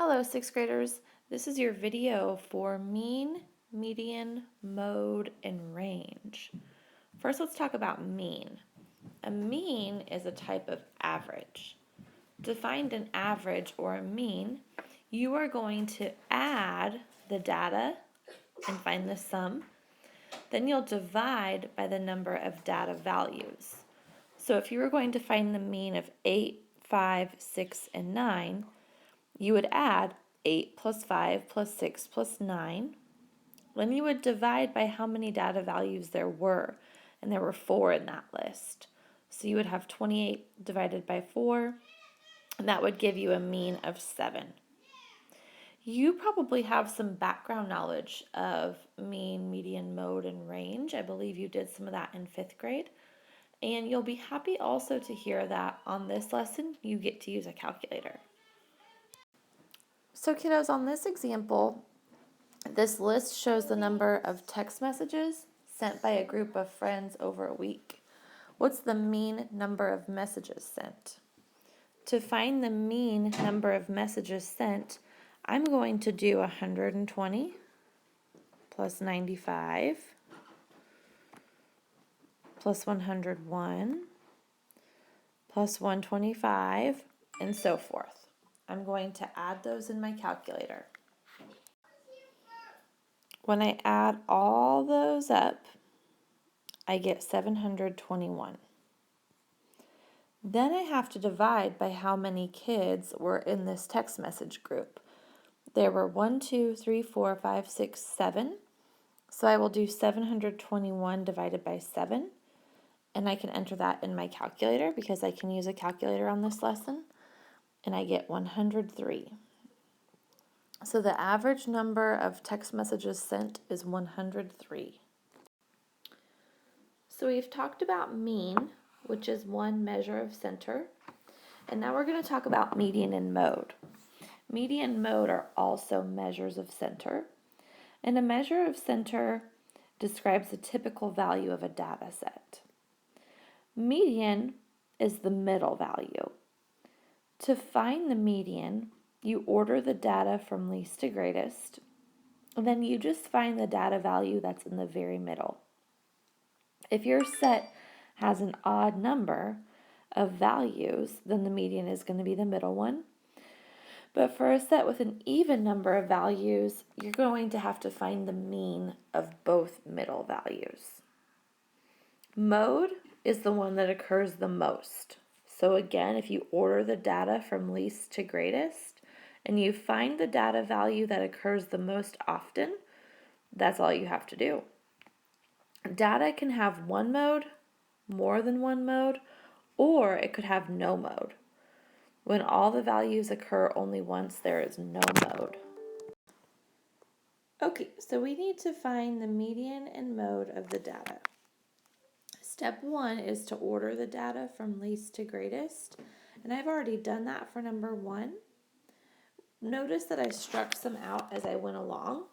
Hello, sixth graders. This is your video for mean, median, mode, and range. First, let's talk about mean. A mean is a type of average. To find an average or a mean, you are going to add the data and find the sum. Then you'll divide by the number of data values. So if you were going to find the mean of 8, 5, 6, and 9, you would add 8 plus 5 plus 6 plus 9. Then you would divide by how many data values there were, and there were 4 in that list. So you would have 28 divided by 4, and that would give you a mean of 7. You probably have some background knowledge of mean, median, mode, and range. I believe you did some of that in 5th grade. And you'll be happy also to hear that on this lesson, you get to use a calculator. So kiddos, on this example, this list shows the number of text messages sent by a group of friends over a week. What's the mean number of messages sent? To find the mean number of messages sent, I'm going to do 120 plus 95 plus 101 plus 125 and so forth. I'm going to add those in my calculator. When I add all those up, I get 721. Then I have to divide by how many kids were in this text message group. There were 1, 2, 3, 4, 5, 6, 7. So I will do 721 divided by 7. And I can enter that in my calculator because I can use a calculator on this lesson. And I get 103. So the average number of text messages sent is 103. So we've talked about mean, which is one measure of center. And now we're going to talk about median and mode. Median and mode are also measures of center. And a measure of center describes the typical value of a data set. Median is the middle value. To find the median, you order the data from least to greatest, and then you just find the data value that's in the very middle. If your set has an odd number of values, then the median is going to be the middle one. But for a set with an even number of values, you're going to have to find the mean of both middle values. Mode is the one that occurs the most. So again, if you order the data from least to greatest, and you find the data value that occurs the most often, that's all you have to do. Data can have one mode, more than one mode, or it could have no mode. When all the values occur only once, there is no mode. Okay, so we need to find the median and mode of the data. Step 1 is to order the data from least to greatest, and I've already done that for number 1. Notice that I struck some out as I went along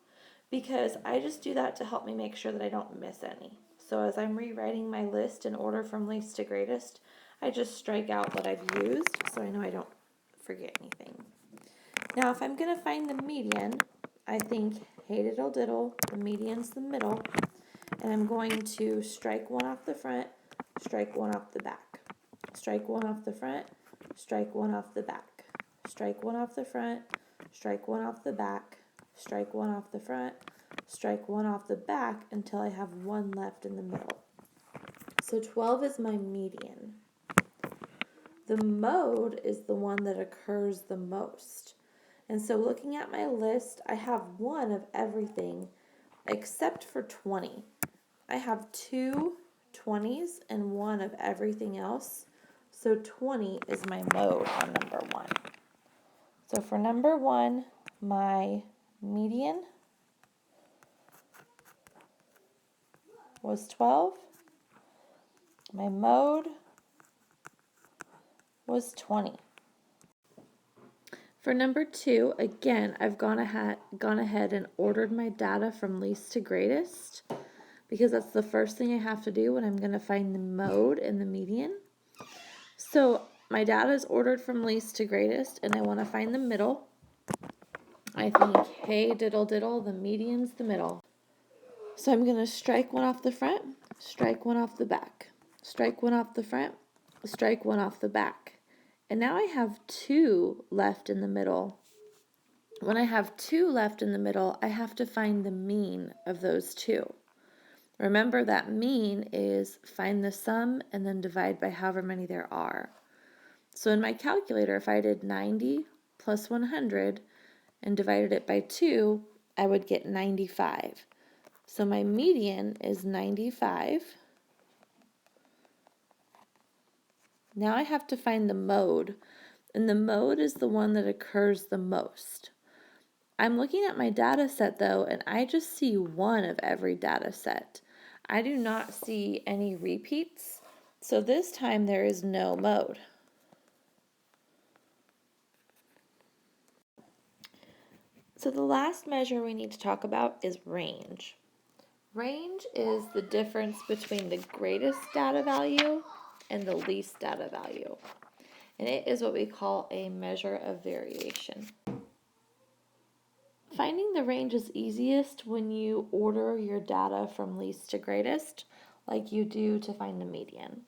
because I just do that to help me make sure that I don't miss any. So as I'm rewriting my list in order from least to greatest, I just strike out what I've used so I know I don't forget anything. Now if I'm going to find the median, I think, hey diddle diddle, the median's the middle, and I'm going to strike one off the front, strike one off the back. Strike one off the front, strike one off the back. Strike one off the front, strike one off the back, strike one off the front, strike one off the back until I have one left in the middle. So 12 is my median. The mode is the one that occurs the most. And so looking at my list, I have one of everything except for 20. I have 2 20s and one of everything else. So 20 is my mode on number 1. So for number 1, my median was 12. My mode was 20. For number 2, again, I've gone ahead and ordered my data from least to greatest because that's the first thing I have to do when I'm going to find the mode and the median. So my data is ordered from least to greatest, and I want to find the middle. I think, hey, diddle diddle, the median's the middle. So I'm going to strike one off the front, strike one off the back, strike one off the front, strike one off the back. And now I have 2 left in the middle. When I have 2 left in the middle, I have to find the mean of those 2. Remember that mean is find the sum and then divide by however many there are. So in my calculator, if I did 90 plus 100 and divided it by 2, I would get 95. So my median is 95. Now I have to find the mode, and the mode is the one that occurs the most. I'm looking at my data set though, and I just see one of every data set. I do not see any repeats, so this time there is no mode. So the last measure we need to talk about is range. Range is the difference between the greatest data value and the least data value. And it is what we call a measure of variation. Finding the range is easiest when you order your data from least to greatest, like you do to find the median.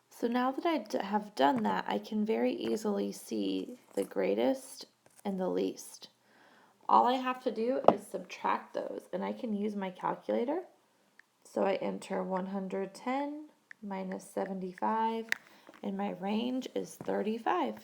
So now that I have done that, I can very easily see the greatest and the least. All I have to do is subtract those, and I can use my calculator. So I enter 110 minus 75, and my range is 35.